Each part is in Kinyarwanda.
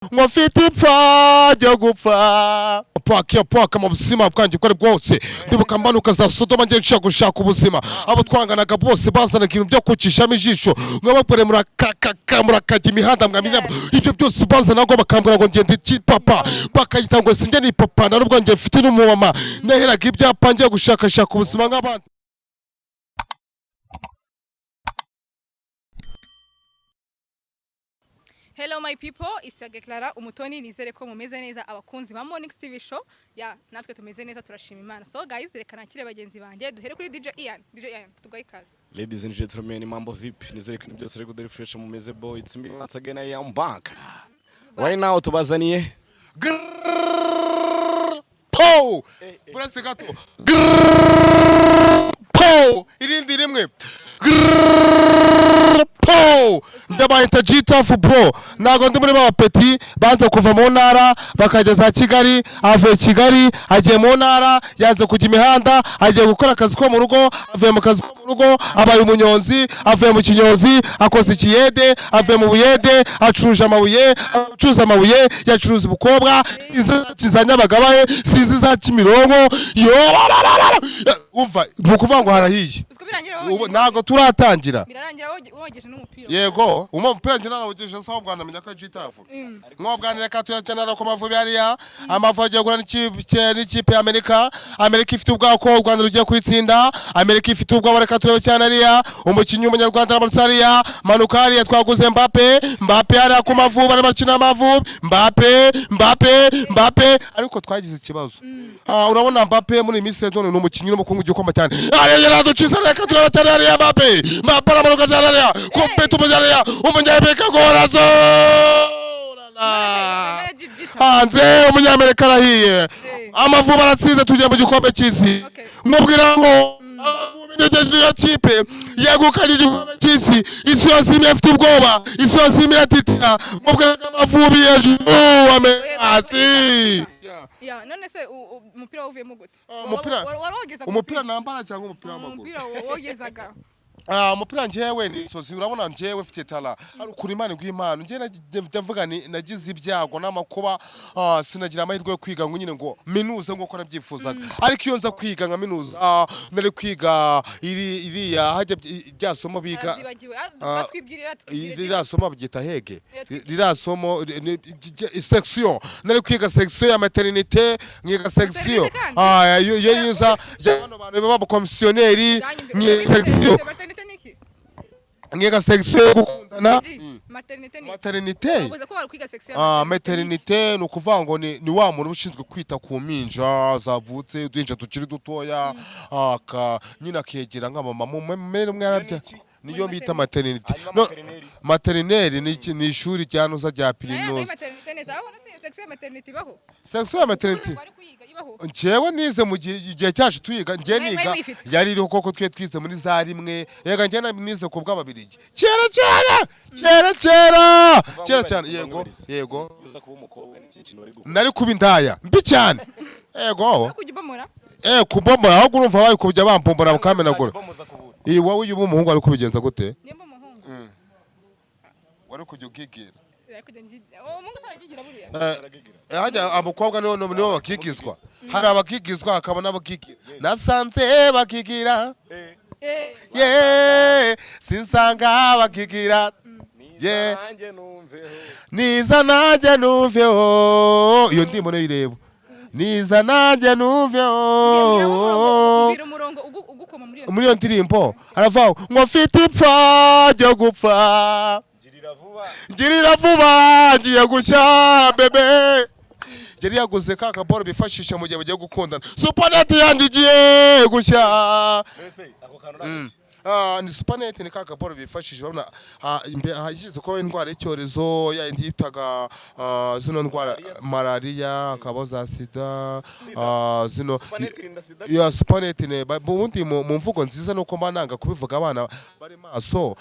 ngo mfite ipfa ryo gupfa paka mu buzima bwanjye bwari bwose ndibuka mbanuka za Sodoma ngiye nshaka gushaka ubuzima abo twanganaga bose bazanaga ibintu byo kucishamo ijisho nk'abakore murakajya imihanda mwamenya ibyo byose bazana ngo bakambura ngo ngende papa bakayita ngo sinjye ni papa na nubwo ngiye mfite n'umumama naheraga ibyapa ngiye gushakashaka ubuzima nk'abandi. Hello my people, Isiage Clara Umutoni, nizere ko mumeze neza abakunzi ba Morning TV show. Ya natwe tumeze neza turashima Imana. So guys, reka nakire bagenzi banjye duhere kuri DJ Ian. DJ Ian, tugaye kazi. Ladies and gentlemen, mambo vipi? Nizere ko byose rego deri fresh mumeze boy. It's me once again I am back. Right now tubazaniye Po! Burase gato. Po! Irindi rimwe. Po! Ndabayita G-Tough bro. Nago ndi muri ba petit baze kuva mu ntara bakageza Kigali, avuye Kigali agiye mu ntara yaze kujya imihanda agiye gukora akazi ko mu rugo, avuye mu kazi ko mu rugo abaye umunyonzi, avuye mu kinyonzi akoze ikiyede, avuye mu buyede acuruje amabuye, acuruza amabuye yacuruza ubukobwa izanya abagabaye sizi za Kimironko yo uva nukuvuga ngo harahiye nago turatangira birarangira wogeje n'umupira yego umupira njye narawogeje saho bwana menya ko G-Tough mwo bwana reka tuyacana ko mavubi hariya amavubi agiye gura n'ikipe ya Amerika ifite ubwako u Rwanda rugiye kwitsinda Amerika ifite ubwako reka turebe cyane hariya umukinnyi w'umunyarwanda aramanutse hariya manuka hariya twaguze Mbappe hariya ku mavubi ari makina amavubi Mbappe ariko twagize ikibazo urabona Mbappe muri Miss Edon n'umukinnyi n'umukungu gikomba cyane yaraducize reka turebe cyane hariya Mbappe aramanuka cyane hariya kumpetu mujariya umunyamerika gorazo hanze umunyamerika arahiye amavubi aratsinze tugiye mu gikombe cy'isi mubwira ngo iyo kipe yegukanye igikombe cy'isi isi yose imwe afite ubwoba isi yose imwe iratitira mubwira ngo amavubi hejuru hasi ya none se umupira wuvuyemo gute umupira nambara cyangwa umupira w'amaguru umupira wogezaga umupira njyewe ni sozi urabona njyewe mfite tala ari kuri Imana gw'Imana njye ndavuga nagize ibyago n'amakuba sinagira amahirwe yo kwiga ngo nyine ngo minuze ngo ko nabyifuzaga ariko iyo nza kwiga nka minuza nari kwiga iriya hajya ryasomo biga rirasomo byita hege rirasomo section nari kwiga section ya maternité nkiga section yeza y'abana bantu baba komisiyoneri ni section ngiga section gukundana maternité nukuvuga ngo ni wa muntu ushinzwe kwita ku mpinja zavutse dwinja tukiri dutoya nyina kegera nk'amama mu mere mwarabya niyo bita maternité no maternelle ni ishuri ryanuza rya Pirinos section ya maternité njyewe nize mu gihe cyacu tuyiga njye niga yari iriho koko twize muri za rimwe yega njye nize ku bw'ababirigi kera cyane yego nari kuba indaya mbi cyane yego kubomora aho urumva bari kujya bampombora bakamenagura wowe uyu umuhungu ari kubigenza gute wari kujya ukigira hajya abakobwa nibo bakigizwa hari abakigizwa hakaba n'abakigira nasanze bakigira sinsanga bakigira niza nanjye numveho iyo ndimo nayireba niza nanjye numveho muri iyo ndirimbo aravuga ngo mfite ipfa ryo gupfa ngirira vuba ngiye gushya bebe yari yaguze ka kaboro bifashisha mu gihe bagiye gukundana supanete yanjye igiye gushya ni supanete ni ka kaboro bifashisha urabona hagize ko indwara y'icyorezo yindi yitaga zino ndwara malaria akaba za sida zino ya supanete ne ubundi mu mvugo nziza nuko mananga kubivuga abana bari maso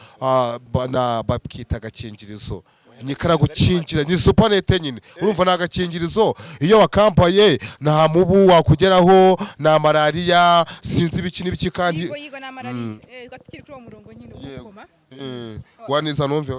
bakita agakingirizo nikara gukingira ni supanete nyine urumva nagakingirizo iyo wakambaye nta mubu wakugeraho na malaria sinzi ibiki n'ibiki kandi yigo na malaria gatikiri kuri uwo murongo nyine ukoma waniza numve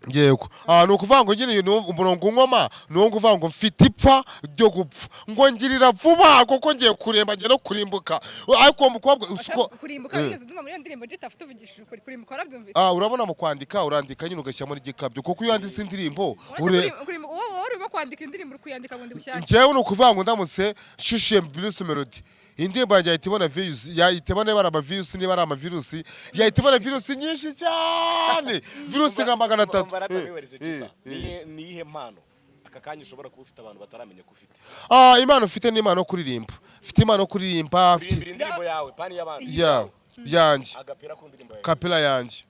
yego ni ukuvuga ngo nyine umurongo ngoma ni uwo kuvuga ngo mfite ipfa ryo gupfa ngo ngirira vuba kuko ngiye kuremba ngiye no kurimbuka ariko uwo mukobwa uko kurimbuka bigeze duma muri ndirimbo Jita afite uvugishije ukuri kurimbuka warabyumvise urabona mu kwandika urandika nyine ugashyira muri gikabyo kuko iyo wanditse indirimbo urimo kwandika indirimbo uri kuyandika bundi bushyashya njyewe ni ukuvuga ngo ndamutse shushiye Bruce Melody indirimbo yanjye yahita ibona views yahita ibona niba ari amavirus niba ari amavirusi yahita ibona virusi nyinshi cyane virusi nka 300 niyihe mpano aka kanya ushobora kuba ufite abantu bataramenya ko ufite impano ufite ni impano yo kuririmba ufite impano yo kuririmba indirimbo yawe pani y'abandi yanjye agapira ku ndirimbo yawe kapela yanjye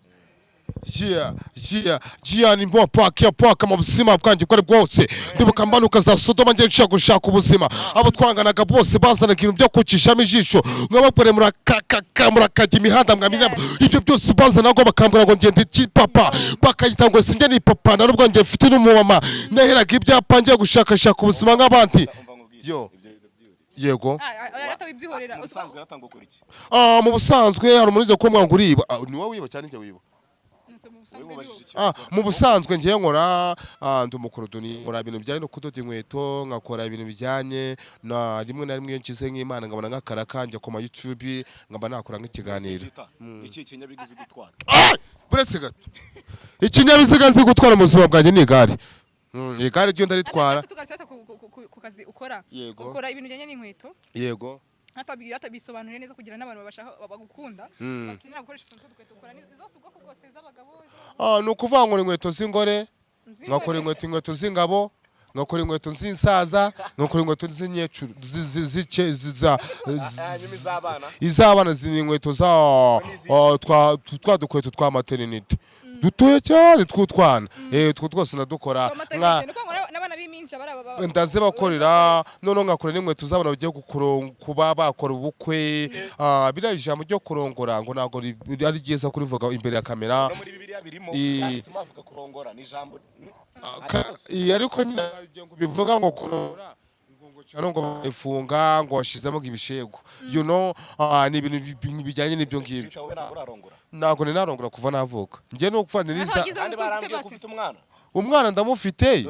ni mbo paka mu buzima bwanjye bwari bwose ndibuka mbanuka za Sodoma ngiye nshaka gushaka ubuzima abo twanganaga bose bazanaga ibintu byo kucishamo ijisho mwabakore murakajya imihanda mwamenya ibyo byose bazana ngo bakambura ngo ngende papa bakayita ngo sinjye ni papa na nubwo ngiye mfite n'umumama naheraga ibyapa ngiye gushakashaka ubuzima nk'abandi yego mu busanzwe hari umuntu ko mwanga uriba ni wowe wiba cyane njye wiba mu busanzwe ngiye nkora ndi umukorodoni nkora ibintu bijyanye no kudoda inkweto nkakora ibintu bijyanye na rimwe na rimwe nshyize nk'Imana nkabona nk'akara kanjye ku ma YouTube nkaba nakora nk'ikiganiro iki kinyabiziga gutwara buretse gato ikinyabiziga nzi gutwara mu buzima bwanjye ni igare igare ryo ndaritwara ku kazi ukora ibintu bijyanye n'inkweto yego atabisobanuriye neza kugira n'abantu bagukunda bakinira gukoresha utuntu dukweto ukora zose ubwoko bwose z'abagabo ni ukuvuga ngo inkweto z'ingore ngakora inkweto z'ingabo ngakora inkweto z'insaza ngakora inkweto z'inyecuru iz'abana ziri inkweto twa dukweto twa maternity dutoye cyane tw'utwana two twose nadukora ndazibakorera none ngakora n'inkweto z'abana bagiye kuba bakora ubukwe biriya ijambo ryo kurongora ngo ntabwo ari ryiza kurivuga imbere ya kamera ariko nyine bivuga ngo kurongora ngo bayifunga ngo washizemo ibishego ni ibintu bijyanye n'ibyo ngibyo ntabwo ninarongora kuva navuka njye no kuva nirisa umwana ndamufite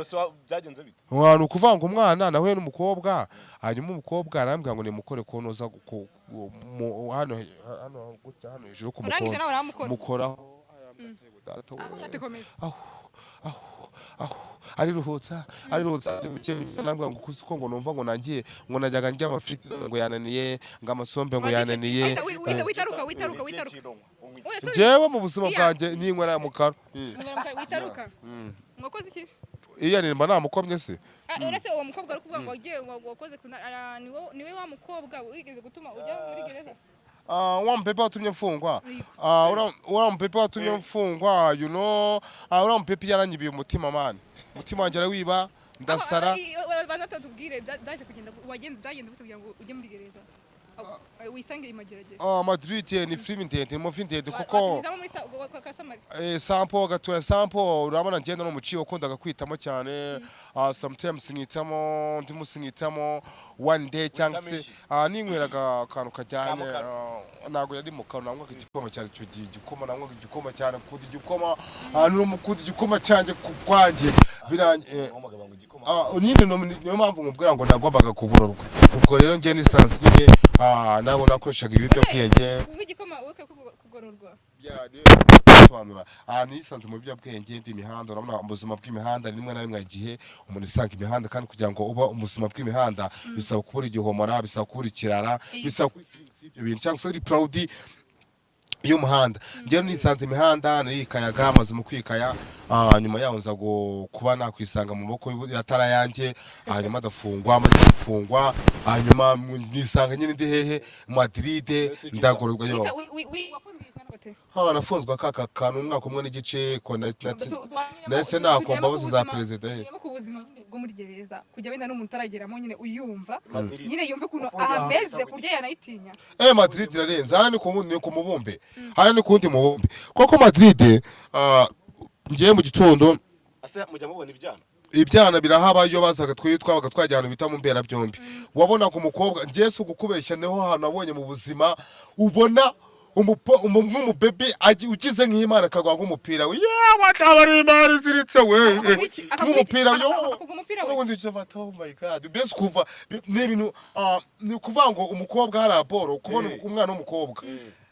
ni ukuvuga ngo umwana nahuye n'umukobwa hanyuma umukobwa arambwira ngo nimukore konoza hano hejuru ku mukoraho ariruhutsa nambwira ngo kuzi ko ngo numva ngo nangiye ngo najyaga njya amafiriti ngo yananiye ngo amasombe ngo yananiye witaruka njyewe mu buzima bwanjye n'inkwera ya mukara witaruka mwakoze iki iya nimba namukomye se uretse uwo mukobwa ari kuvuga ngo wagiye wakoze niwe wa mukobwa wigeze gutuma ujya muri gereza wa mpepe watumye mfungwa uriya mpepe watumye mfungwa uriya mpepe yaranyibiye umutima mani umutima wanjye arawiba ndasara banatubwire byaje kugenda byagenda bitubwira ngo ujye muri gereza wisange imageragere Madrid ni film ndende mu film ndende kuko sample gatoya sample urabona ngenda no muciye ukundaga kwitamo cyane sometimes nkitamo ndi musinkitamo one day cyangwa se ninkweraga akantu kajyanye nago yari mu kantu namwe igikoma cyane cyo gikoma namwe igikoma cyane kundi igikoma n'umukundi igikoma cyanjye kwanjye biranye niyo mpamvu nkubwira ngo nagombaga kugororwa ubwo rero njye nisanze nyine nabo nakoreshaga ibiyobyabwenge igikoma uke kugororwa sobanura nisanze mu biyobyabwenge ndi imihanda urabona ubuzima bw'imihanda rimwe na rimwe igihe umuntu isanga imihanda kandi kugira ngo uba ubuzima bw'imihanda bisaba kubura igihomora bisaba kubura ikirara bisaba ibyo bintu cyangwa se uri proud y'umuhanda njyewe nisanze imihanda narikayaga amaze mu kwikaya nyuma yaho nza kuba nakwisanga mu maboko y'atara yanjye hanyuma adafungwa amaze gufungwa hanyuma nisanga nyine ndi hehe Madrid ndagororwa yo nafunzwe aka kantu umwaka umwe n'igice nahise nakomba bose za perezida ku buzima bwo muri gereza kujya wenda n'umuntu utarageramo nyine uyumva nyine yumve ukuntu ahameze kurya yanayitinya Madrid irarenze hano ni ku mubumbe hano ni kundi mubumbe kuko Madrid ngiye mu gitondo mujya mubona ibyana birahaba iyo bazaga twabaga twajya ahantu bita mu mbera byombi wabona ku mukobwa ngiye si ugukubeshya niho hantu abonye mu buzima ubona nk'umubebe ugize nk'imana akagwa nk'umupira we yewe ataba ari imana iziritse we nk'umupira yo ubundi ufata oh my god bese kuva n'ibintu ni ukuvuga ngo umukobwa hari raporo kubona umwana w'umukobwa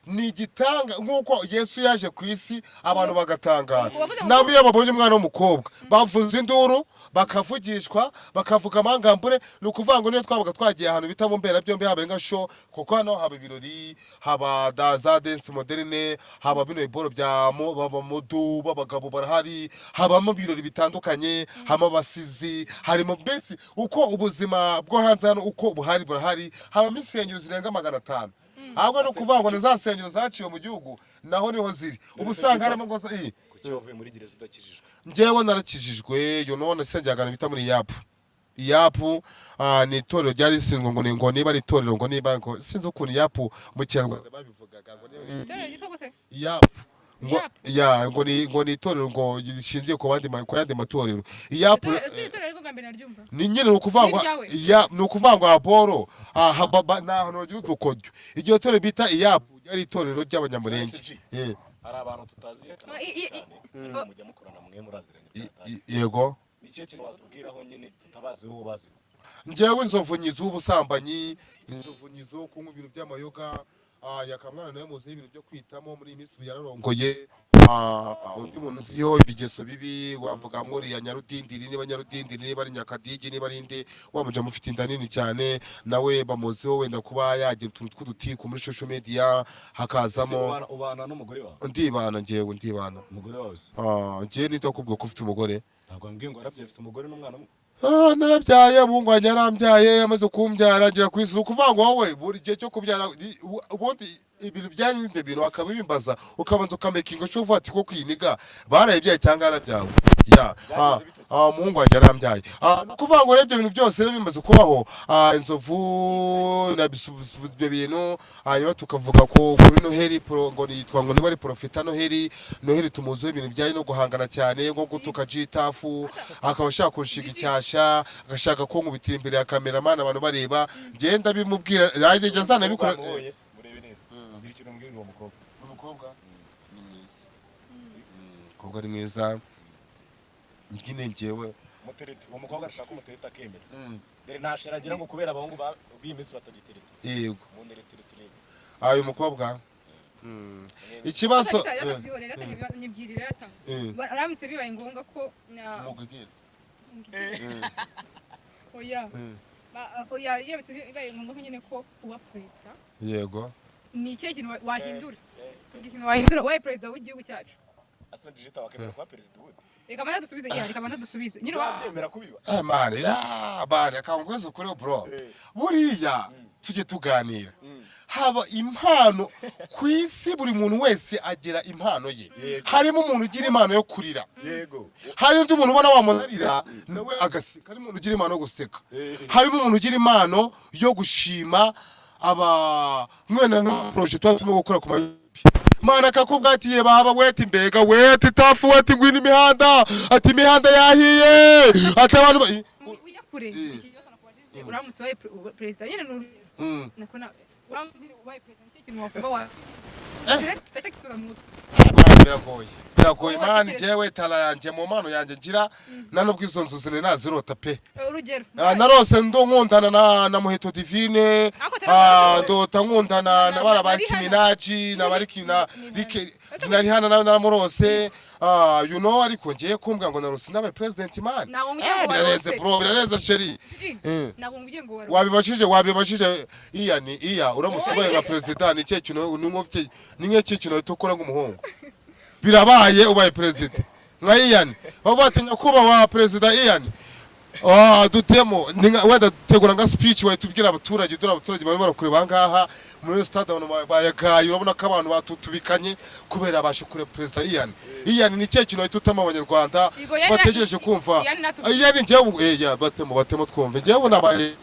ni igitanga nk'uko Yesu yaje ku isi abantu bagatangara nabo iyo babonye umwana w'umukobwa bavuza induru bakavugishwa bakavuga amangambure ni ukuvuga ngo niyo twabaga twagiye ahantu bita mu mbera byombi habaye nka show kuko hano haba ibirori haba za dance moderne haba bino iboro bya baba modu babagabo barahari habamo ibirori bitandukanye hama basizi harimo mbese uko ubuzima bwo hanze hano uko buhari burahari habamo insengero zirenga 500 ahubwo no kuvuga ngo nazasengero zaciwe mu gihugu naho niho ziri ubusanga harimo ngo kuki wavuye muri gereza udakijijwe njyewe narakijijwe yo none sengeraga bita muri yapu ni itorero ryari risingwa ngo niba ari itorero ngo niba ngo sinzi ukuntu yapu mu Kinyarwanda babivugaga ngo yapu ngo ni itorero ngo rishingiye ku yandi matorero yapu ni nyine ni ukuvuga ngo Apollo nahantu bagira udukoryo iryo torero bita iyapu yari itorero ry'abanyamurenge hari abantu tutazi mujya mukorana mwe muraziranye yego nicyo kintu watubwiraho nyine tutabazi uwo bazi njyewe inzovunyizo w'ubusambanyi inzovunyizo wo kunywa ibintu by'amayoga yakamwana nayo muzi ibintu byo kwitamo muri iyi minsi yararongoye undi muntu uziho ibigeso bibi wavuga muri ya Nyarudindiri niba ari Nyakadigi niba ari inde wamuja mufite inda nini cyane nawe bamuziho wenda kuba yagira utuntu tw'udutiku muri social media hakazamo ubana n'umugore wawe ndibana njyewe ndibana umugore wawe njyewe nitokubwo ko ufite umugore ntabwo mbwiye ngo warabyaye ufite umugore n'umwana narabyaye bungwanya yarambyaye amaze kumbyara agira ku isi ukuvuga ngo wowe buri gihe cyo kubyara ubundi ibintu byanyine bintu akabimbaza ukabanza ukamekinga cyo uvuga ati ko kwiniga barayibyaye cyangwa yarabyawe umuhungu wanjye yarambyaye kuvuga ngo ibyo bintu byose rero bimaze kubaho inzovu nabisubiza ibyo bintu hanyuma tukavuga ko kuri Noheli ngo yitwa ngo niba ari Profeta Noheli tumuzuye ibintu bijyanye no guhangana cyane nko gutuka jitafu akaba ashaka kunshiga icyasha agashaka ko nkubitira imbere ya kameramani abantu bareba ngenda bimubwira yajya azanabikora umukobwa ari mwiza ngine njyewe muterete umukobwa ashaka umuterete akemera dere nashiragira ngo kubera abahungu b'iminsi batagiterete yego munderete rero ayo mukobwa ikibazo aramutse bibaye ngombwa ko oya yabitse bibaye ngombwa nyine ko uba perezida yego ni ikihe kintu wahindura tugira ikintu wahindura wabaye perezida w'igihugu cyacu asa digita wakemera kuba perezida wundi reka manza dusubize nyine wabyemera kubiba bane akangweze kuri bro buriya tujye tuganira haba impano ku isi buri muntu wese agira impano ye harimo umuntu ugira impano yo kurira yego hari undi muntu ubona wamunarira nawe agaseka hari umuntu ugira impano yo guseka harimo umuntu ugira impano yo gushima mwene na project twatuma gukora ku mana kakubwatiye baba weti mbega weti tafu weti ngwini imihanda ati imihanda yahiye ati abantu ujya kure ikibazo nakubajije uramutse wabaye perezida nyine nako na uramutse wabaye perezida n'ikintu wakumva wa direct tatakisura mu mutwe biragoye mani jewe tala yanjye mu mano yanjye ngira nanubwo izo nzu zine nazirota pe urugero narose ndo nkundana na Muheto Divine ndota nkundana na barabari Kiminaji na bari kina nari hana nawe naramurose you know ariko ngiye kumbwa ngo narose nabe president man birareze bro birareze cheri nago nguye ngo wabibashije iya uramutse ubaye nka president ni cyo kintu ni nke kintu tukora nk'umuhungu birabaye ubaye president nka Ian bavuga ati nyakuba wa president Ian dutemo wenda dutegura nga speech waye tubwira abaturage bari barakureba ngaha muri stade abantu bayagaye urabona ko abantu batutubikanye kubera abashe kure president Ian ni cyo kintu tutama abanyarwanda bategereje kumva Ian njyewe batemo twumve njyewe nabaye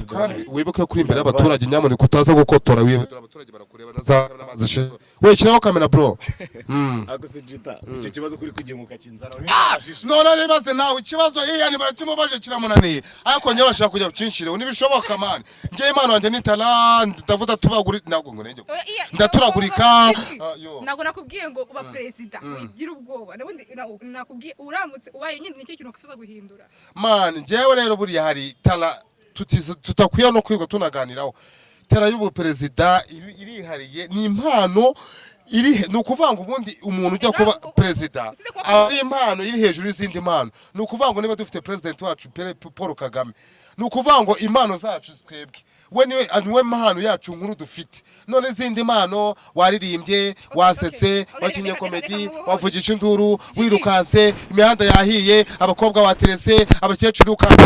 kandi wibuke kuri imbere y'abaturage nyamuneka utaza gukotora wibuke abaturage barakureba n'amazi ashize we shyiraho kamera bro ako se Jita icyo kibazo kuri kugimuka kinzana none nibaze nawe ikibazo iya ni barakimubaje kiramunaniye ariko njye bashaka kujya kukinshire nibishoboka man ngiye impano wanjye ni talent ndavuga tubaguri ntabwo ngo nenge ndaturagurika ntabwo nakubwiye ngo uba president wigira ubwoba nakubwiye uramutse ubaye nyine nicyo kintu ukifuza guhindura man njyewe rero buriya hari tala tutakwiye no kwiga tunaganiraho tera y'ubu perezida irihariye ni impano iri ni ukuvanga ubundi umuntu ujya kuba perezida ari impano iri hejuru y'izindi mpano ni ukuvanga niba dufite president wacu Paul Kagame ni ukuvanga impano zacu twebwe we niwe mpano yacu nkuru dufite none izindi mpano waririmbye wasetse wakinye komedi wavugisha induru wirukanse imihanda yahiye abakobwa waterese abakecuru kandi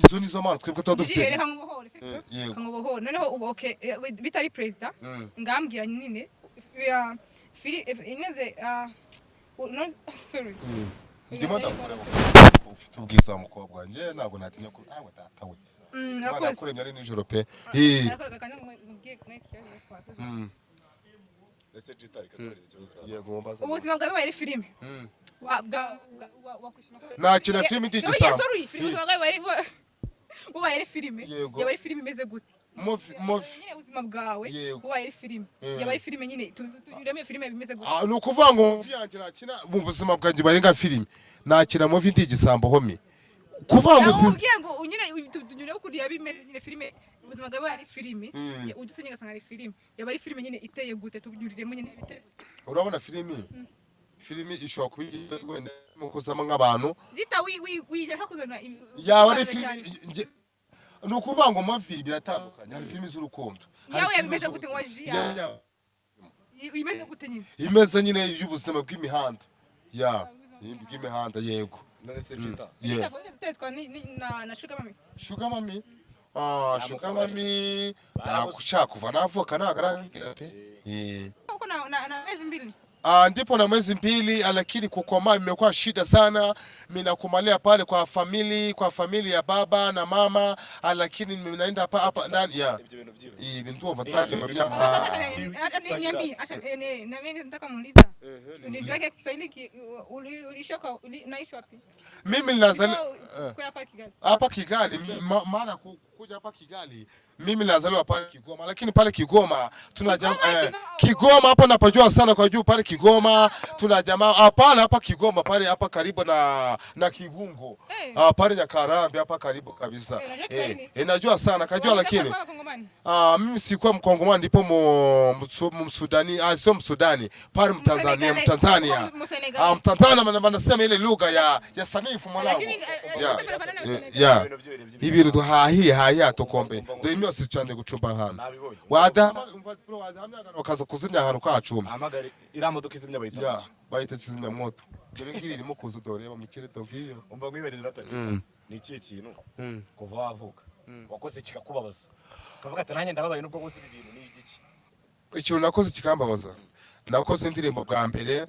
izo nizo mpano twebwe tuba dufite kangobohoro noneho ubu okay bitari president ngambwira nyine ineze no sorry ndimo ndakora ufite ubwiza mukobwa wanjye ntabwo natinya ko aho datawe nakuremye ari nijoro pe ubuzima bwawe bari filime nakina filime ndigisaba ubuzima bwawe ubaye filime yaba ari filime imeze gute nyine ubuzima bwawe ubaye ari filime yaba ari filime nyine tureme filime bimeze gute ni ukuvuga ngo muvi yanjye nakina mu buzima bwanjye bari nka filime nakina muvi ndigisambo homi kuvuga ngo ugiye ngo nyine tunyure kuri yabimeze nyine filime ubuzima bwawe ari filime udusenye gasanga ari filime yaba ari filime nyine iteye gute tunyuriremo nyine biteye gute urabona filime ishobora kuba wenda mukuzamo nk'abantu Jita wijya kuzana yaba ari filime ni ukuvuga ngo mavi biratandukanye hari filime z'urukundo yawe yabimeze gute ngo wajiya imeze gute nyine imeze nyine y'ubuzima bw'imihanda bw'imihanda yego none se Jita zitetwa na Sugar Mami Sugar Mami nakushaka kuva navuka nagaragira pe uko na mezi mbili ndipo na mwezi mbili lakini kukoma imekuwa shida sana mimi nakumalia pale kwa familia ya baba na mama lakini mimi naenda hapa ndani ya hivi ndio vataki na mimi nataka muuliza nijue Kiswahili ulishoka unaishi wapi mimi nilazaliwa hapa Kigali maana kuja hapa Kigali mimi nilazaliwa pale Kigoma lakini pale Kigoma tuna jamaa Kigoma hapo napajua sana kwa juu pale Kigoma tuna jamaa hapana hapa Kigoma pale hapa karibu na Kibungo pale Nyakarambi hapa karibu kabisa najua sana kajua lakini mimi sikuwa Mkongomani ndipo Msudani sio Msudani pale Mtanzania wanasema ile lugha ya sanifu mwanangu hivi ndo hahia tokombe ndio imyo sicyane gucumba hano wakaza kuzimya ahantu kacuma amagari iramodoka izimya bayita kizimya moto dore ngiri irimo kuza doreba mu kireto ngiyo umva ngwibereza natanye ni ikihe kintu kuva wavuka wakoze kikakubabaza kavuga ati nanjye ndababaye nubwo nkoze ibintu ni igiki ikintu nakoze kikambabaza nakoze indirimbo bwa mbere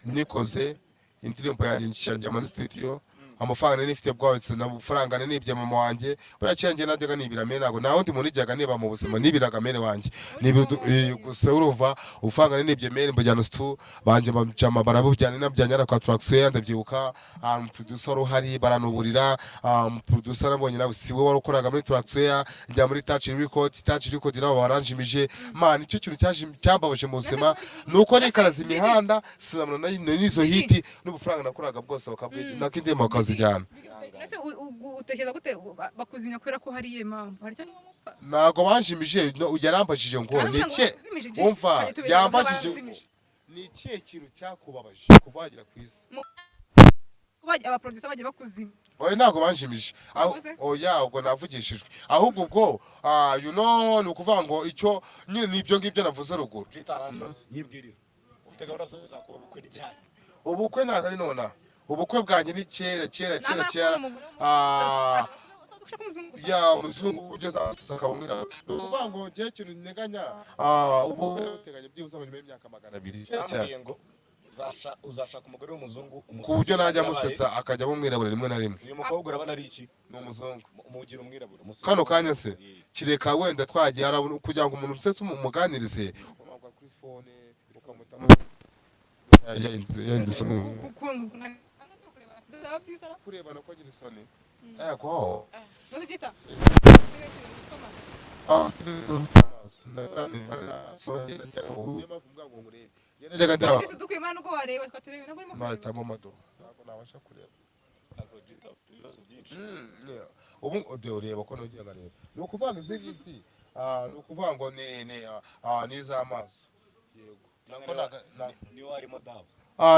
nikoze indirimbo yanjye nshyanja muri studio amafaranga nifite bwawetse na bufaranga nibye mama wanje buracyanje najyaga nibirame nago naho ndi muri jyaga niba mu buzima nibiraga mere wanje gusa uruva ufanga nibye mere mbajyana stu banje bamcama barabujyana nabyanyara kwa traction ndabyibuka producer uhari baranuburira producer nabonye nawe siwe warukoraga muri traction njya muri touch record nabo baranjimije man icyo kintu cyambabaje mu buzima nuko nikaraza imihanda sinamana nizo hiti n'ubufaranga nakoraga bwose bakabwije nakindema zijyana nese utekereza gute bakuzimya kubera ko hari impamvu haryo nago banjimije yarambajije ngo nike umva yambajije nike kintu cyakubabaje kuvagira kwisi kubaje aba producer baje bakuzimya oya nago banjimije oya ubwo navugishijwe ahubwo ubwo ni ukuvuga ngo icyo nyine nibyo ngibyo navuze ruguru yibwirira ufite gahunda zo kuzakora ubukwe n'ijyanye ubukwe ntago ari nona ubukwe bwanjye ni kera muzungu ugeze akabumwira ukuvuga ngo ngiye kintu neganya ubukwe buteganya byibuze muri imyaka 200 cyane ngo uzashaka umugore w'umuzungu ku buryo najya amusetsa akajya umwirabura rimwe na rimwe. uyu mukobwa urabona ari iki? Ni umuzungu. Umugira umwirabura. Kano kanya se kireka wenda twagiye kugira ngo umuntu usetse umuganirize umwagwa kuri phone ukamutamo kurebana ko agira isoni. Yego. ubu ureba ko nogeraga rero ni ukuvanga izi ng'izi ni ukuvuga ngo ni iz'amaso. Yego niyo harimo dawa.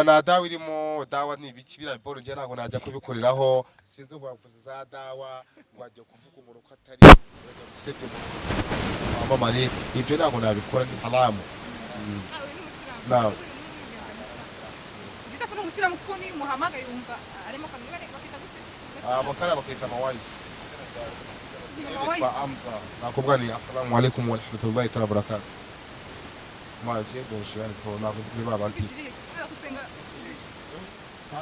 nta dawa irimo. Dawa ni ibiki biriya biporo njye ntabwo najya kubikoreraho. Sinzi ngo bavuze za dawa ngo wajya kuvuga umuntu ko atari wajya gusebya umuntu wamamare. Ibyo ntabwo nabikora, ni haramu. Naam. Jitafuna umusiramu kuko ni muhamagaye yumva arimo kamwe bakita gute? Amakara bakita mawaiz. Ba amza. Nakubwa ni assalamu alaikum wa rahmatullahi wa barakatuh. Maje bonjour ko nako niba bantu. Kusenga.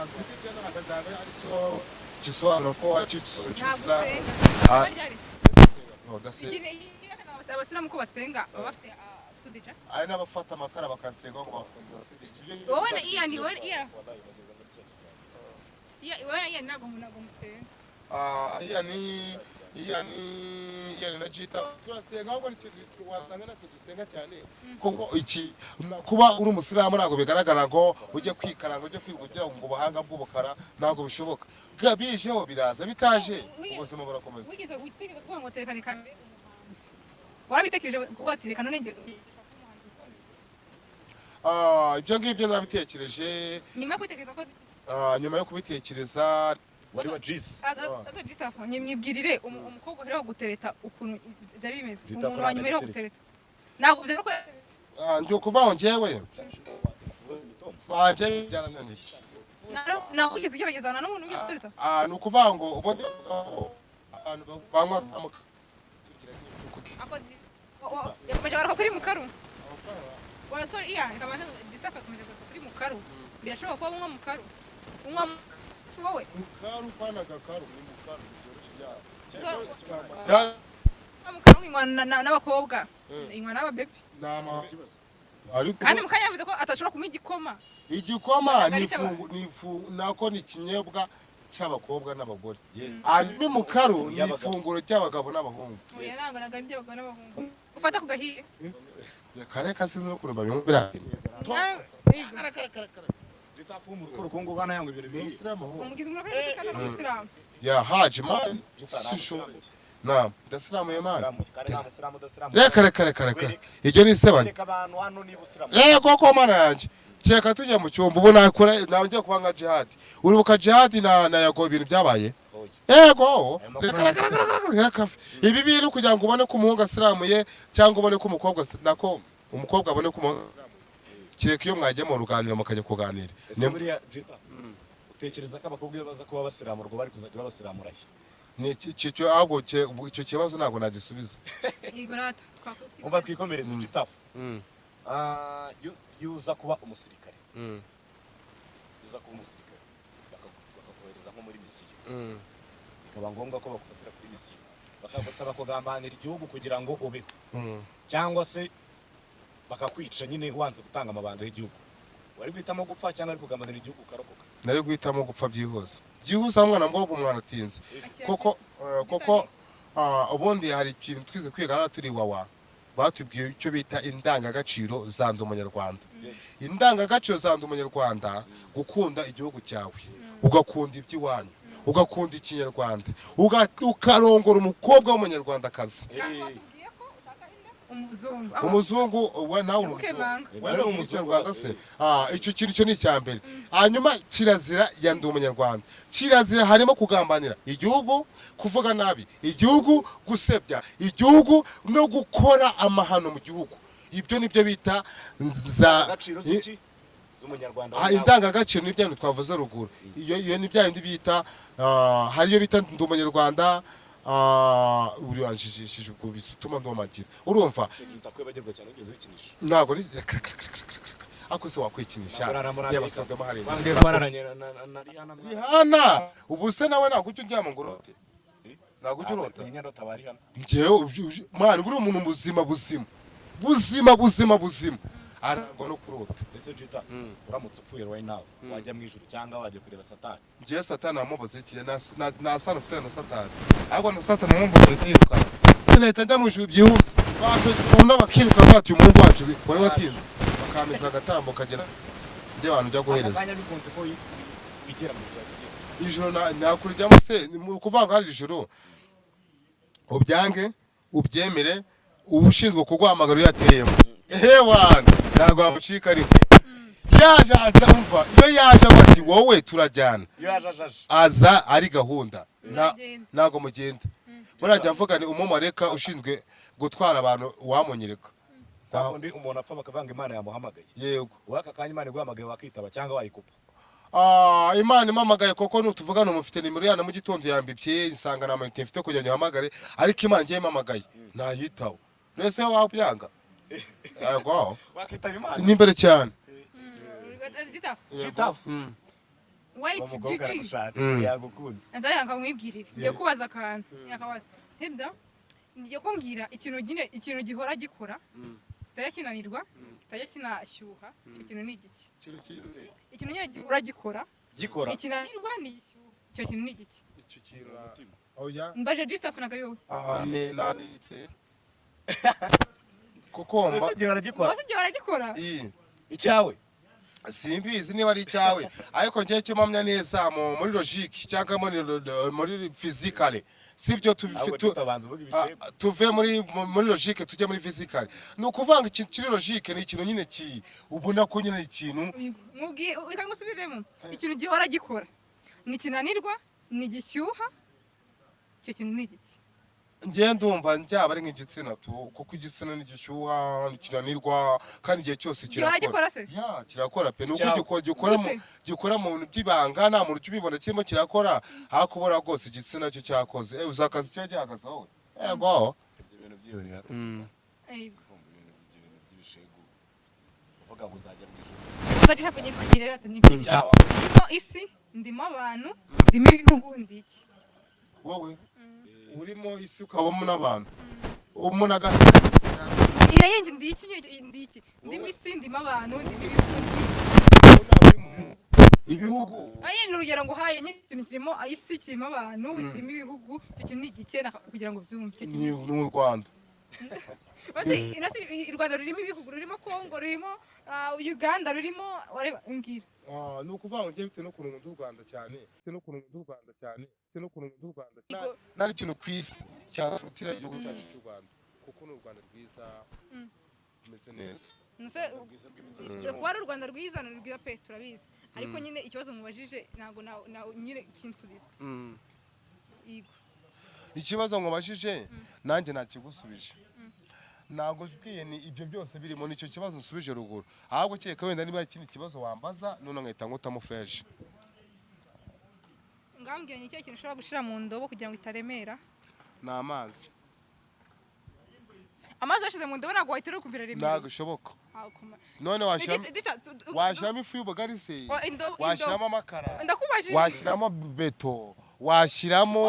Sibije nakadaga ariko kiswaro ko Nagusena. No, dasi. Abasiramu ko basenga bafite sudija. Ari n'abafata amakara bakasenga ngo bakoza sibije. Wowe iya ni wowe iya. Iya ntabwo musenga. iya ni na jita turasenga ahubwo wasanga natwe dusenga cyane kuko iki kuba uri umusiramu ntabwo bigaragara ngo ujye kwikaranga ujye kugira ngo ubuhanga bw'ubukara ntabwo bishoboka bijeho biraza bitaje ubuzima burakomeza. Wigeze utegeka kuba ngo telefone kamere umuhanzi warabitekereje kuko atirikana nenge ibyo ngibyo nabitekereje nyuma yo kubitekereza wari wa Jis atagitafa nyibwirire umukobwa rero gutereta ukuntu byari bimeze umuntu wanyuma rero gutereta ntabwo byo ko njye kuvaho njyewe baje byarananiye naho ugize igerageza na n'umuntu ugize gutereta ni ukuvuga ngo ubundi abantu banywa yakomeje barako kuri mukaru sorry iya ngamana gitafa yakomeje kuri mukaru birashoboka kuba umwe mukaru umwe wowe mukaru pana gakaru ni mukaru mukaru ingwana n'abakobwa ingwana n'ababebe ariko kandi mukanya yavuze ko atashobora kumpa igikoma nako ni ikinyobwa cy'abakobwa n'abagore ni mukaru ni ifunguro ry'abagabo n'abahungu ufata ku gahiye kare kasi no kureba bimubira ya haji man naam dasilamu ya man reka ibyo ni sebanye koko mana yanjye cyeka tujya mu cyumba ubu nakora najya kuba nka jihad uribuka jihad na yago ibintu byabaye yego ibi bintu kugira ngo ubone ko umuhungu asiramuye cyangwa ubone ko umukobwa nako umukobwa abone ko kireka iyo mwagiye mu ruganiro mukajya kuganira utekereza ko abakobwa baza kuba basiramurwa bari kuzajya babasiramurahe ni icyo ahubwo icyo kibazo ntabwo nagisubiza umva twikomereza igitafu yuza kuba umusirikare bakakohereza nko muri misiyo bikaba ngombwa ko bakufatira kuri misiyo bakagusaba kugambanira igihugu kugira ngo ubeho cyangwa se bakakwica nyine wanze gutanga amabanga y'igihugu wari guhitamo gupfa cyangwa ari kugambanira igihugu ukarokoka? Nari guhitamo gupfa byihuse umwana mbwo umwana atinze koko ubundi hari ikintu twize kwigana turi wawa batubwiye icyo bita indangagaciro za ndi umunyarwanda. Indangagaciro za ndi umunyarwanda gukunda igihugu cyawe ugakunda iby'iwanyu ugakunda ikinyarwanda ukarongora umukobwa w'umunyarwandakazi umuzungu we nawe umuzungu se icyo kintu cyo ni icyambere. Hanyuma kirazira ya ndi umunyarwanda, kirazira harimo kugambanira igihugu, kuvuga nabi igihugu, gusebya igihugu no gukora amahano mu gihugu. Ibyo nibyo bita indangagaciro ni bya bintu twavuze ruguru. Iyo ni bya bindi bita hariyo bita ndi umunyarwanda uranjijishije ubwo bituma ndomagira urumva ntabwo ako se wakwikinisha yaba Sodoma hari Rihana ubu se nawe ntabwo ujya uryama ngo urote ntabwo ujya urota njyewe mwana uri umuntu buzima arangwa no kurota ese Jita uramutse upfuye right now wajya mu ijuru cyangwa wajya kureba Satani njyewe Satani amubaze kiye na sana ufite na Satani ariko na Satani amubaze kwiruka nahita njya mu ijuru byihuse bakunda bakiruka bati umuhungu wacu wari watinze bakameza agatambo kagera njye abantu ujya guhereza akanya bikunze ko igera mu ijoro nakurijyamo se kuvanga hari ijoro ubyange ubyemere ubushinzwe kuguhamagara yateyemo wana ntabwo wamucika ariko yaje azamva iyo yaje ati wowe turajyana aza ari gahunda ntabwo mugenda burajya avuga ni umumareka ushinzwe gutwara abantu wamunyereka undi umuntu apfa bakavanga Imana yamuhamagaye yego waka kanya Imana iguhamagaye wakitaba cyangwa wayikupa Imana imamagaye koko nutuvugana umufite nimero yana mu gitondo yambibye insanga na mayite mfite kujya nyahamagare ariko Imana ngiye imamagaye ntayitaho nese wabyanga yego wakitaba Imana nimbere cyane Jita wait Gigi yagukunze ndaya nkamwibwirira ngiye kubaza akantu yakabaza hebda ngiye kumbwira ikintu gihora gikora kitajya kinanirwa kitajya kinashyuha icyo kintu ni igiki ikintu nyine gihora gikora ikinanirwa ni igishyuha icyo kintu ni igiki icyo kintu oya mbaje Jita funaga yowe ne naditse kuko mba gihora gikora icyawe simbizi niba ari icyawe ariko ngiye cyo mpamya neza muri logique cyangwa muri physicale sibyo tuve muri logique tujye muri physicale no kuvanga ikintu kiri logique ni ikintu nyine ubona ko nyine ikintu mubwiye ikangusubiremo ikintu gihora gikora ni kinanirwa ni gishyuha cyo kintu ni igiki ngiye ndumva njyaba ari nk'igitsina kuko igitsina n'igishyuha kinanirwa kandi igihe cyose kirakora kirakora pe nuko gikora mu bintu by'ibanga nta muntu ukibibona kirimo kirakora aho kubura rwose igitsina cyo cyakoze uzakazi cyo gihagaze wowe yego ibintu byihorera by'ibishegu uvuga ngo uzajya mu ijuru uzajya kujya kugira ati ni isi ndimo abantu ndimo ibihugu ndiki wowe urimo isi ukabamo n'abantu umuntu yenje ndiki ndimo isi ndimo abantu ndimo ibihugu ni urugero ngo haye ikintu kirimo isi kirimo abantu kirimo ibihugu icyo kintu ni igikena kugira ngo byumve ni u Rwanda u Rwanda rurimo ibihugu rurimo Kongo rurimo Uganda rurimo mbwira ni ukuvuga ngo ngiye bitewe n'ukuntu nkunda u Rwanda cyane nari ikintu ku isi cyafutira igihugu cyacu cy'u Rwanda kuko ni u Rwanda rwiza rumeze neza kuba ari u Rwanda rwiza ni rwiza pe turabizi ariko nyine ikibazo mubajije ntabwo nyine kinsubiza ikibazo mubajije nanjye nakigusubije ntabwo ubwiye ni ibyo byose birimo nicyo kibazo nsubije ruguru ahubwo cyeka wenda niba ari ikindi kibazo wambaza none nkahita ngutamo feje ngambwiye ni cyo kintu ushobora gushira mu ndobo kugira ngo itaremera ni amazi washize mu ndobo ntabwo wahita uri kumvira remera ntabwo ishoboka none washyiramo ifu y'ubugari se washyiramo amakara washyiramo beto washyiramo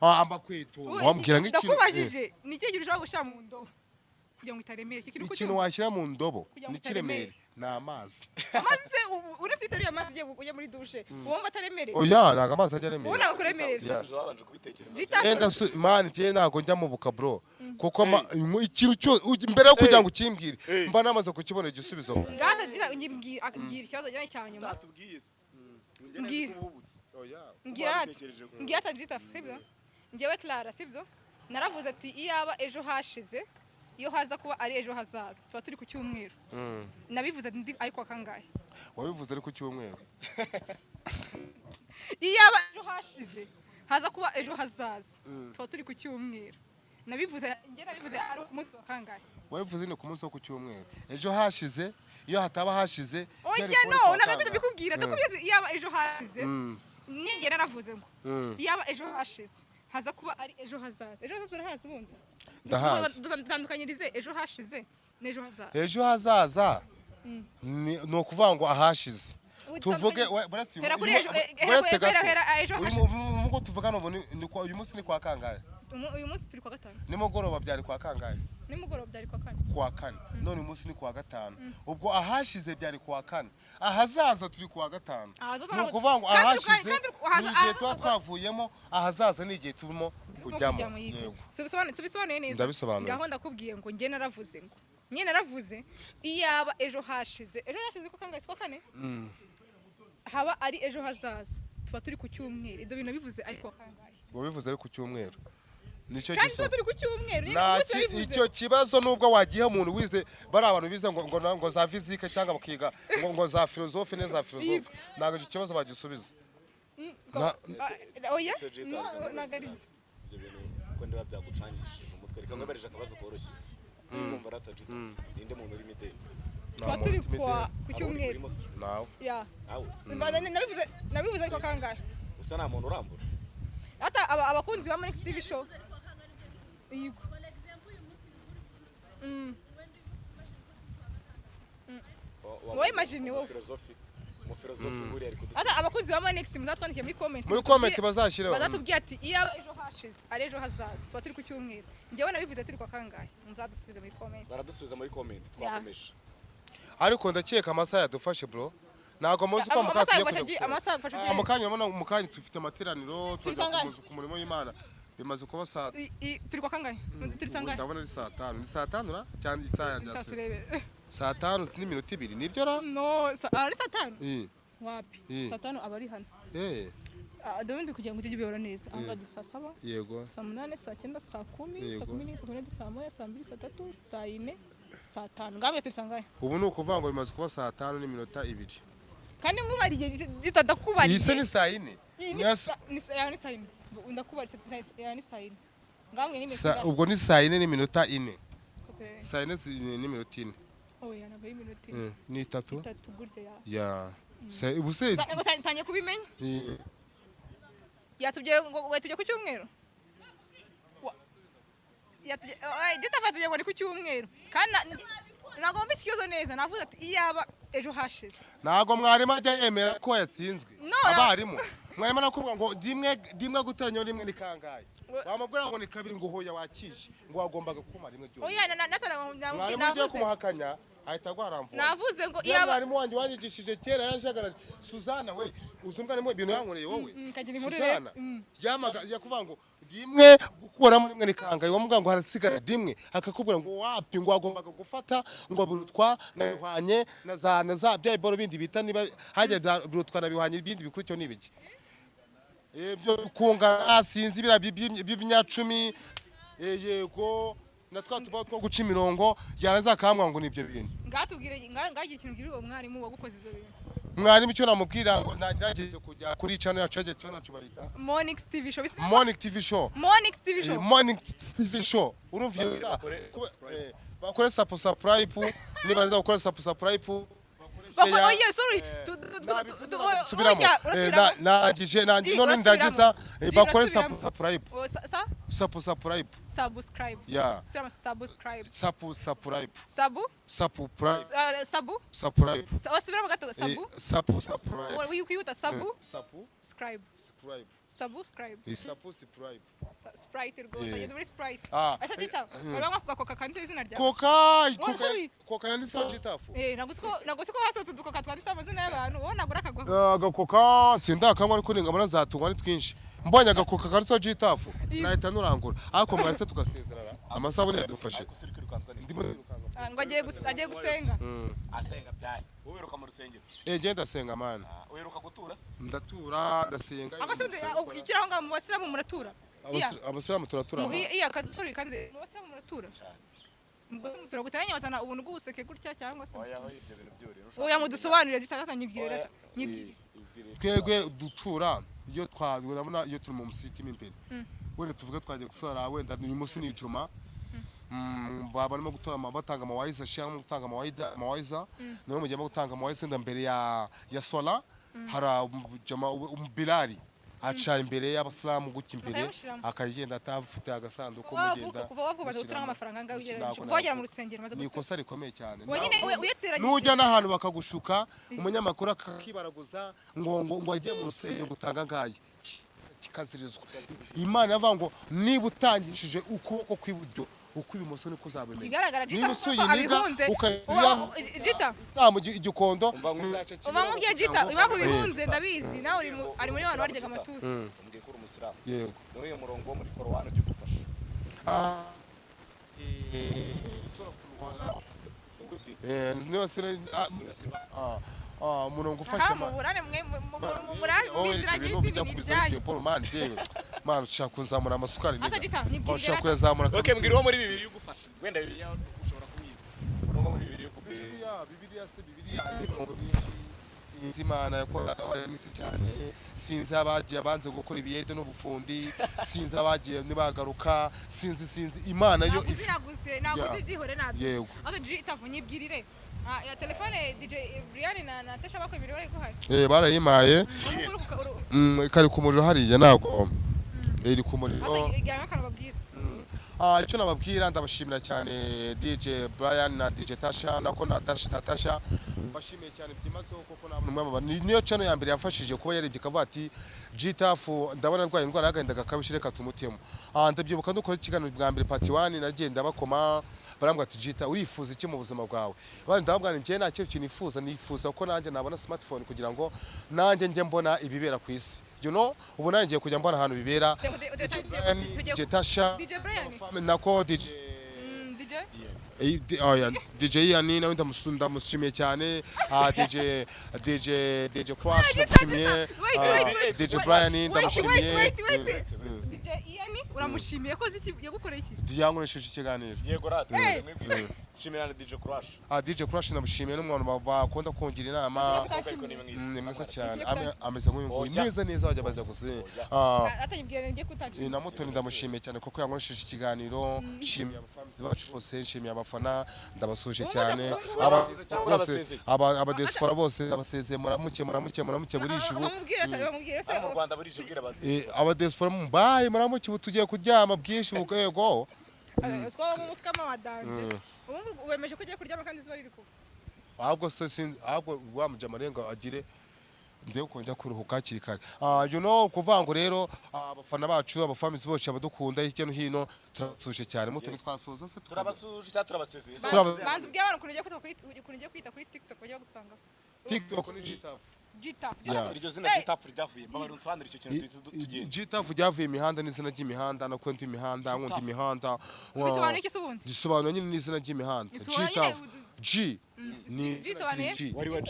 amakweto wambwira nk'ikintu ndakubajije ni ikihe kintu ushobora gushira mu ndobo kugira ngo itaremere ikintu washyira mu ndobo nikiremere ni amazi amazi uretse itaruye amazi ugiye muri dushe wumva ataremereye oya ntabwo amazi ajya aremereye ubona kuremerera mani tiye ntabwo njya mu buka bro kuko ikintu cyo mbere yo kugira ngo ukimbwire mba namaze kukibona igisubizo mbwira ikibazo cyane cya nyuma mbwira ati Jita sibyo njyewe Clara sibyo naravuze ati iyaba ejo hashize iyo haza kuba ari ejo hazaza tuba turi ku cyumweru nabivuze ndi ariko kangahe wabivuze ari ku cyumweru iyaba ejo hashize haza kuba ejo hazaza tuba turi ku cyumweru nabivuze ari ku munsi wa kangahe wabivuze ni ku munsi wo ku cyumweru ejo hashize iyo hataba hashize oya no nagabije bikubwira ndakubwiye iyaba ejo hashize ninge naravuze ngo iyaba ejo hashize haza kuba ari ejo hazaza ejo hazaza urahazi ubundi ndahazi dutandukanyirize ejo hashize n'ejo hazaza ejo hazaza ni ukuvuga ngo ahashize tuvuge hera kuri ejo mugo tuvugana ubu uyu munsi ni kwa kangahe uyu munsi turi kwa gatanu nimugoroba byari kwa kangahe nimugoroba byari kwa kane kuwa kane none uyu munsi ni kuwa gatanu ubwo ahashize byari kuwa kane ahazaza turi kuwa gatanu ni ukuvuga ngo ahashize ni igihe tuba twavuyemo ahazaza ni igihe turimo kujyamo yego tubisobanuye neza ndabisobanuye ngaho ndakubwiye ngo njye naravuze ngo nyine naravuze iyaba ejo hashize ko kangahe kwa kane haba ari ejo hazaza tuba turi ku cyumweru ibyo bintu bivuze ariko kangahe ngo bivuze ari ku cyumweru nicyo kandi tuba turi ku cyumweru icyo kibazo nubwo wagiye umuntu wize bari abantu bize ngo za fizike cyangwa bakiga ngo za filozofe ne za filozofe ntabwo icyo kibazo bagisubiza oya ntabwo ari byo ibyo bintu ko ndiba byagucangishije umutwe reka mwebereje akabazo koroshye kumva ratajita ninde muntu uri mideli tuba turi ku cyumweru nawe nabivuze ariko kangahe usa nta muntu urambura hata abakunzi ba Monix TV show yego wowe imagine wowe hata abakunzi ba Monix muzatwandikiye muri comment bazashyiraho bazatubwira ati iyo ejo hashize ari ejo hazaza tuba turi ku cyumweru njyewe nabivuze turi kwa kangahe muzadusubiza muri comment baradusubiza muri comment twakomeje ariko ndakeka amasaha yadufashe bro ntabwo muzi ko mukanya dufite amateraniro tuza ku murimo w'Imana bimaze kuba saa turi kwa kangahe turi sangahe ndabona ari saa 5 ni saa 5 ra cyane itayajyatse saa 5 n'iminota 2 nibyo ra no ari saa 5 wapi saa 5 abari hano Ndabindi kugira ngo tujye bibora neza anga saa 7 yego saa 8 saa 9 saa 10 saa 11 saa 12 saa 1 saa 3 saa 4 saa 5 ngamwe turi sangahe ubu ni ukuvuga ngo bimaze kuba saa 5 n'iminota 2 kandi nkubariye gitadakubariye yise ni saa 4 ni saa 4 ndakubariye ni saa 4 ngamwe ni saa ubwo ni saa 4 n'iminota 4 saa 4 n'iminota 4 oya nabwo iminota 4 ni 3 gutya ya ubuse tanye kubimenya yatubye ngo tujye ku cyumweru gitafatiye ngo ni ku cyumweru kandi ntabwo mbise ikibazo neza navuze ati iyaba ejo hashize ntabwo mwarimu ajya yemera ko yatsinzwe abarimu mwarimu nakubwira ngo rimwe guteranya rimwe ni kangahe wamubwira ngo ni kabiri ngo hoya wakije ngo wagombaga kuma rimwe ryose oya mwarimu ugiye kumuhakanya ahita agwaramvura navuze ngo iyaba mwarimu wanjye wanyigishije kera yanjagaraje Suzana we uzumva nimwe ibintu yankoreye wowe Suzana yakuvuga ngo rimwe gukura muri rimwe ni kangahe wamubwira ngo harasigara rimwe akakubwira ngo wapi ngo wagombaga gufata ngo burutwa nabihwanye na za bya boro bindi bita niba hajya burutwa nabihwanye ibindi bikuricyo nibiki ibyo kunga asinzi bira by'ibinyacumi yego natwa tuba two guca imirongo yaraza kamwa ngo nibyo bintu ngatubwire ngagira ikintu gira uwo mwarimu wagukoze izo bintu mwarimu icyo namubwira ngo nagerageze kujya kuri channel ya Charge cyo nacubarita Monix TV show Monix TV show Monix TV show urumva iyo sa bakore subscribe niba nza gukora subscribe oya sorry nagije none ndagiza bakore subscribe subscribe yeah subscribe wasubira mu gato sabu wikwihuta subscribe Sprite rwose ageze muri Sprite asa gita urabona ko Coca kandi izina rya Coca yanditseho gitafu nagutse ko hasohotse udukoka twanditse amazina y'abantu wowe nagura akagwa agakoka sindakanywa ariko ningamana zatungwa ni twinshi mbonye agakoka kanditseho gitafu nahita nurangura ariko mwese tugasezerana amasabune yadufashe ngo agiye gusenga asenga byaye uwiruka mu rusengero genda senga mana uwiruka gutura se ndatura ndasenga akasundi ukikiraho ngo mu basiramu muratura abasiramu turatura iya sorry kandi mu basiramu muratura ubwo se mutura guteranya batana ubuntu bw'ubuseke gutya cyangwa se oya mudusobanurire gitatanye ibwire twebwe dutura iyo twabona iyo turi mu musitima imbere wenda tuvuga twagiye gusora wenda uyu munsi ni ijuma barimo gutora batanga amawayiza cyangwa gutanga amawayiza niyo mujyemo gutanga amawayiza mbere ya sola hari Bilali aca imbere y'abasilamu gutya imbere Bakayamushyiramo. akagenda atafite agasanduku wavuga mugenda kuva wavuga utura nk'amafaranga angahe ugereranyije Ntabwo kuva wagera mu rusengero maze ni ikosa rikomeye cyane wonyine uyateranyije nujya n'ahantu bakagushuka umunyamakuru akakibaraguza ngo agiye mu rusengero gutanga ngaye kikazirizwa imana yavuga ngo niba utangishije ukuboko kw'iburyo ukw'ibumoso niko uzabimenya kigaragara niba Jita usuye ko iniga abihunze ukajya Jita mu igikondo uba mubwiye Jita impamvu bihunze ndabizi nawe ari muri abantu baryaga amaturo umbwiye ko uri umusilamu yego muri uyu murongo wo muri korowani ujya ugufasha umurongo ufashe muburane murare mubizira y'ibintu byanyu mana ushaka kunzamura amasukari hata Jita nyibwirira ushaka kuyazamura okay mbwira uwo muri bibiri ugufasha wenda bibiri ushobora kuyiza umurongo muri bibiri ugufasha bibiliya sinzi imana yakoraga abanyamisi cyane sinzi abagiye abanze gukora ibiyede n'ubufundi sinzi abagiye ntibagaruka sinzi imana yo naguze byihore nabyo yego hata Jita vunyibwirire ya telefone DJ Brian na Natasha bakwe ibiri bari guhari barayimaye kari ku muriro hariya ntabwo iri ku muriro icyo nababwira ndabashimira cyane DJ Brian na DJ Tasha nako Natasha mbashimiye cyane byimazeho kuko niyo channel ya mbere yafashije kuba yarebye kavuga ati Jitafu ndabona ndwaye indwara y'agahinda gakabije reka tumutemo ndabyibuka dukora ikiganiro bwa mbere part 1 nagenda bakoma barambwa ati Jita urifuza iki mu buzima bwawe bandi ndababwira ngiye nta kintu nifuza ko nanjye nabona smartphone kugira ngo nanjye njye mbona ibibera ku isi ubu nanjye ngiye kujya mbona ahantu bibera Tasha nako DJ Ian nawe ndamushimiye cyane DJ Crash ndamushimiye DJ Brian ndamushimiye DJ Ian uramushimiye ko yagukoreye iki yankoresheje ikiganiro yego rata shimira DJ Crash DJ Crash ndamushimiye n'umuntu bakunda kungira inama ni mwiza cyane ameze nk'uyu neza wajya bajya guse atanyibwiye ngiye kutacira na Mutoni ndamushimiye cyane kuko yankoresheje ikiganiro nshimiye abafamizi bacu bose nshimiye abafana ndabasuje cyane abadespora bose abasezeye muramuke burije ubu mu Rwanda burije bwira bati abadespora mbaye muramuke ubu tugiye kuryama bwinshi ubwego Skwa musikama wadanje. Ubu wemeje ko ugiye kuryama kandi izuba riri kuva. Ahubwo se ahubwo wamuje amarenga agire ndeyo kongera kuruhuka hakiri kare. Kuvuga ngo rero abafana bacu abafamizi bose abadukunda hirya no hino turabasuje cyane muto twasoza se turabasuje cyangwa turabasezeye. Banze by'abantu kunije kwita kuri TikTok bajya gusanga. TikTok ni Jitafu. Iryo zina Jitafu ryavuye baba runsobanura icyo kintu tugiye. Jitafu ryavuye imihanda n'izina ry'imihanda no kwenda imihanda nkunda imihanda. Bisobanura iki subundi? Gisobanura nyine n'izina ry'imihanda. Jitafu G ni G wari wa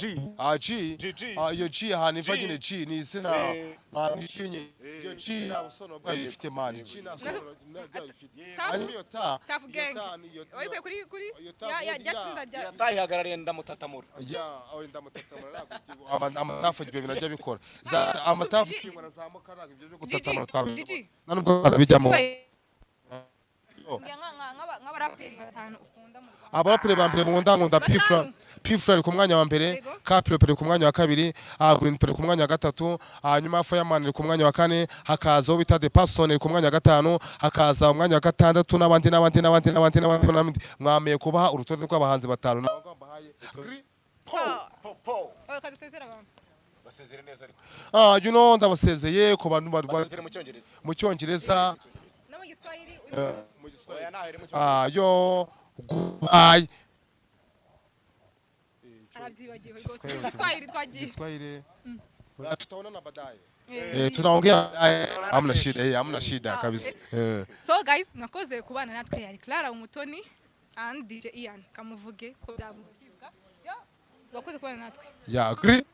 G iyo G ahantu iva nyine G ni izina nishinye iyo G nta busobanuro bwayo ifite mani G nta busobanuro bwayo ifite ariyo ta Tafu gang oyi kuri ya Jackson da tayihagarariye ndamutatamura ndamutatamura amatafu ibyo bintu ajya bikora amatafu kingwa zamuka ntabwo ibyo byo gutatamura twabivuga nanubwo barabijyamo abaraperi ba mbere nkunda Pfla ari ku mwanya wa mbere Kapiro ari ku mwanya wa kabiri Green ari ku mwanya wa gatatu hanyuma Fireman ari ku mwanya wa kane hakaza uwo bita The Person ari ku mwanya wa gatanu hakaza umwanya wa gatandatu n'abandi mwameye kubaha urutonde rw'abahanzi batanu nabo mbahaye basezere neza ariko ndabasezeye ku bantu mu Cyongereza no mu Giswahili yo goodbye arabyibagiwe rwose Giswahili twagiye Giswahili tutaonana baadaye tunaongea hamna shida kabisa so guys nakoze kubana natwe yari Clara Umutoni and DJ Ian kamuvuge ko byamuvuga yo wakoze kubana natwe agree